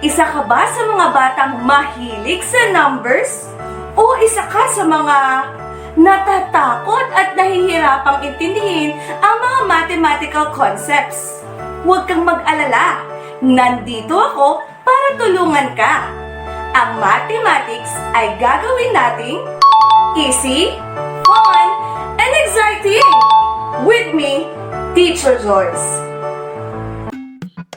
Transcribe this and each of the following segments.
Isa ka ba sa mga batang mahilig sa numbers? O isa ka sa mga natatakot at nahihirapang intindihin ang mga mathematical concepts? Huwag kang mag-alala. Nandito ako para tulungan ka. Ang mathematics ay gagawin nating easy, fun, and exciting. With me, Teacher Joyce.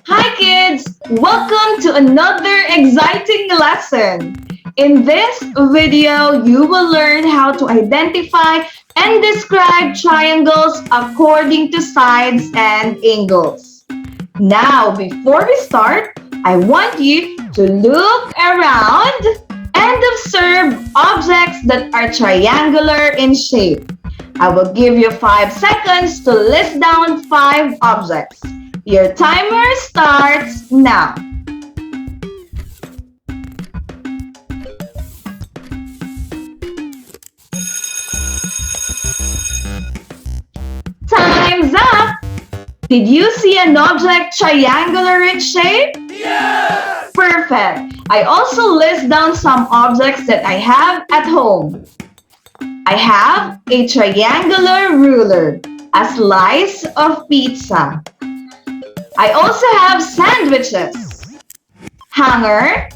Hi kids! Welcome to another exciting lesson. In this video, you will learn how to identify and describe triangles according to sides and angles. Now, before we start, I want you to look around and observe objects that are triangular in shape. I will give you 5 seconds to list down 5 objects. Your timer starts now. Time's up! Did you see an object triangular in shape? Yes! Perfect! I also list down some objects that I have at home. I have a triangular ruler, a slice of pizza. I also have sandwiches, hanger,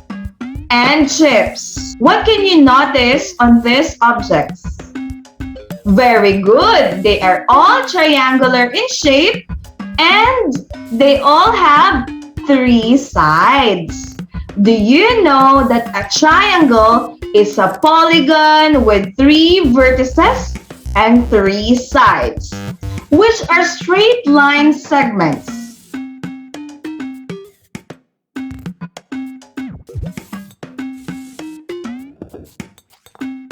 and chips. What can you notice on these objects? Very good! They are all triangular in shape and they all have 3 sides. Do you know that a triangle is a polygon with 3 vertices and 3 sides, which are straight line segments?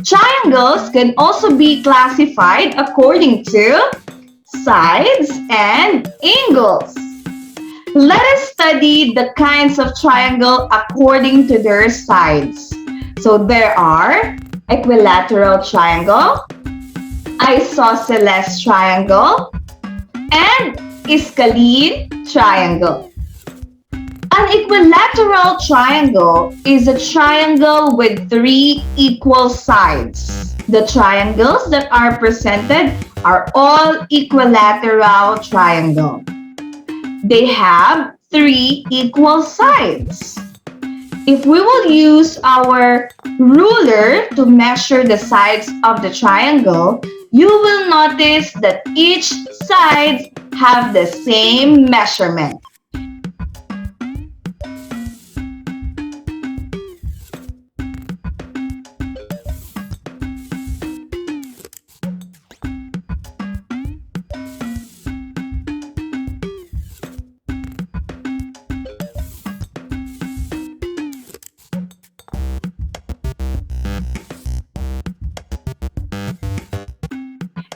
Triangles can also be classified according to sides and angles. Let us study the kinds of triangle according to their sides. So there are equilateral triangle, isosceles triangle, and scalene triangle. An equilateral triangle is a triangle with 3 equal sides. The triangles that are presented are all equilateral triangle. They have 3 equal sides. If we will use our ruler to measure the sides of the triangle, you will notice that each side have the same measurement.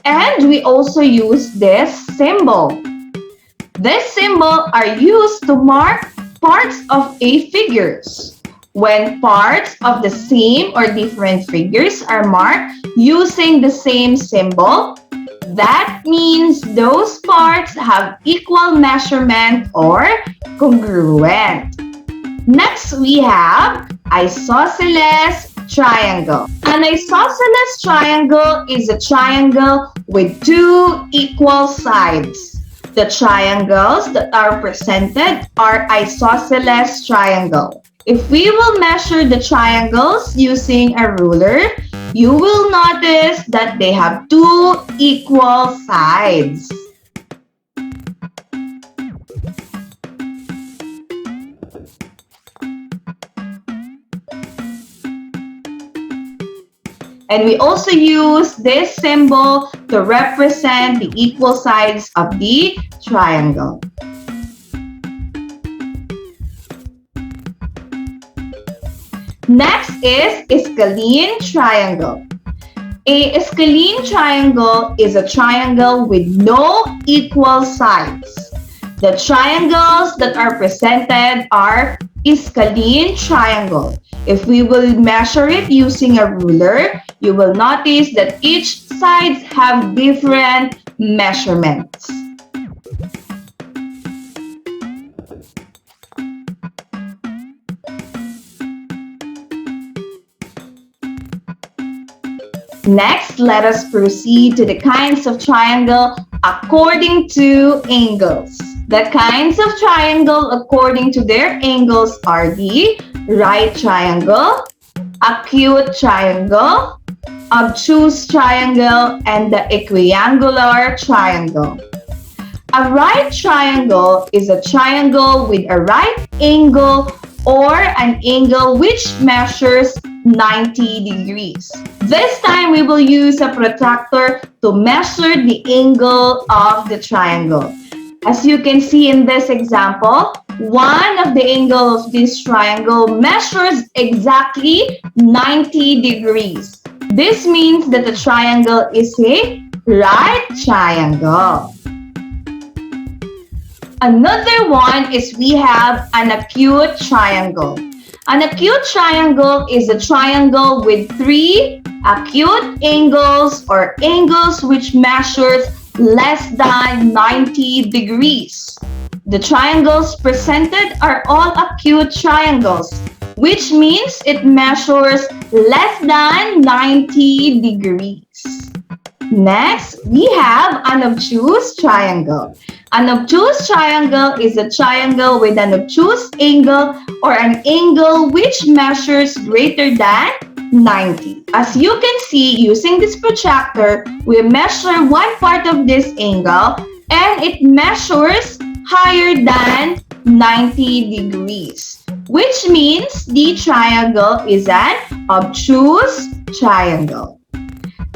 And we also use this symbol. This symbol are used to mark parts of a figures. When parts of the same or different figures are marked using the same symbol, that means those parts have equal measurement or congruent. Next, we have isosceles triangle. An isosceles triangle is a triangle with 2 equal sides. The triangles that are presented are isosceles triangle. If we will measure the triangles using a ruler, you will notice that they have 2 equal sides. And we also use this symbol to represent the equal sides of the triangle. Next is scalene triangle. A scalene triangle is a triangle with no equal sides. The triangles that are presented are scalene triangle. If we will measure it using a ruler, you will notice that each sides have different measurements. Next, let us proceed to the kinds of triangle according to angles. The kinds of triangle according to their angles are the right triangle, acute triangle, obtuse triangle, and the equiangular triangle. A right triangle is a triangle with a right angle or an angle which measures 90 degrees. This time we will use a protractor to measure the angle of the triangle. As you can see in this example, one of the angles of this triangle measures exactly 90 degrees. This means that the triangle is a right triangle. Another one is we have an acute triangle. An acute triangle is a triangle with three acute angles or angles which measures less than 90 degrees. The triangles presented are all acute triangles, which means it measures less than 90 degrees. Next, we have an obtuse triangle. An obtuse triangle is a triangle with an obtuse angle or an angle which measures greater than 90. As you can see, using this protractor, we measure one part of this angle and it measures higher than 90 degrees, which means the triangle is an obtuse triangle.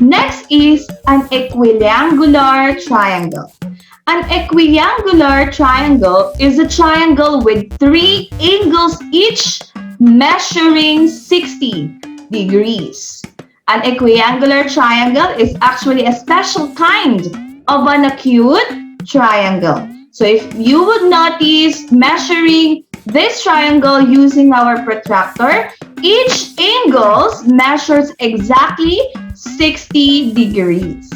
Next is an equiangular triangle. An equiangular triangle is a triangle with three angles each measuring 60 degrees. An equiangular triangle is actually a special kind of an acute triangle. So if you would notice measuring this triangle using our protractor, each angle measures exactly 60 degrees.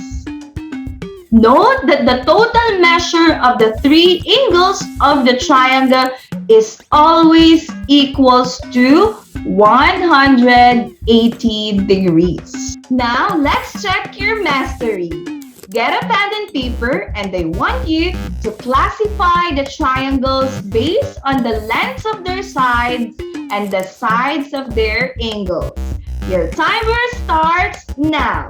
Note that the total measure of the three angles of the triangle is always equals to 180 degrees. Now, let's check your mastery. Get a pen and paper and I want you to classify the triangles based on the lengths of their sides and the sides of their angles. Your timer starts now.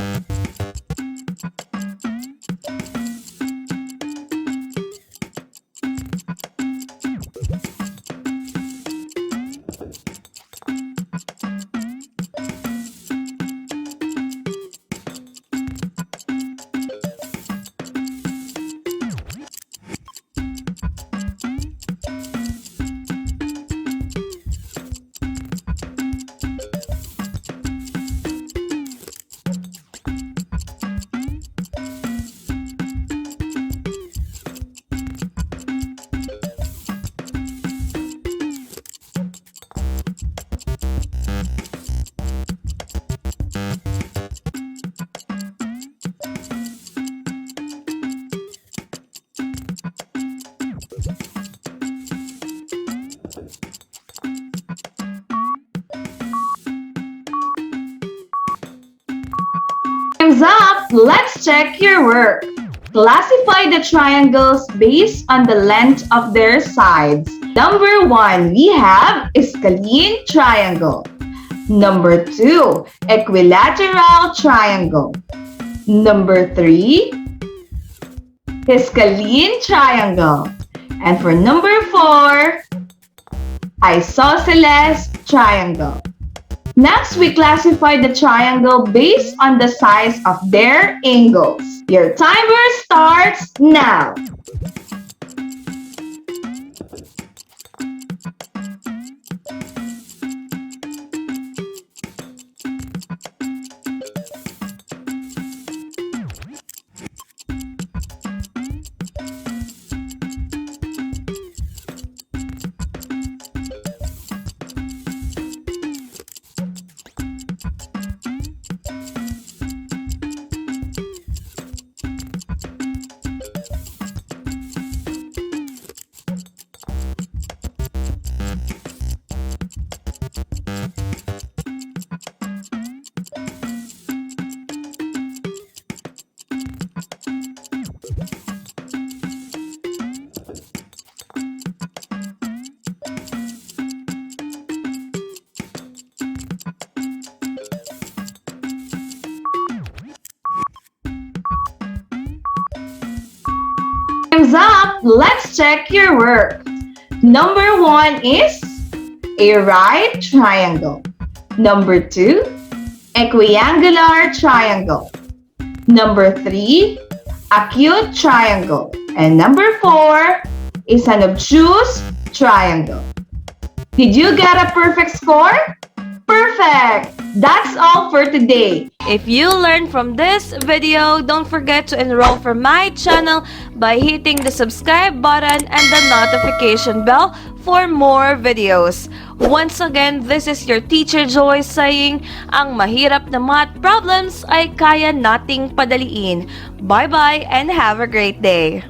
Time's up! Let's check your work. Classify the triangles based on the length of their sides. Number 1, we have scalene triangle. Number 2, equilateral triangle. Number 3, scalene triangle. And for number 4, isosceles triangle. Next, we classify the triangle based on the size of their angles. Your timer starts now. is up. Let's check your work. Number 1 is a right triangle. Number 2, equiangular triangle. Number 3, acute triangle. And number 4 is an obtuse triangle. Did you get a perfect score? Perfect! That's all for today. If you learned from this video, don't forget to enroll for my channel by hitting the subscribe button and the notification bell for more videos. Once again, this is your teacher Joy saying, ang mahirap na math problems ay kaya nating padaliin. Bye-bye and have a great day!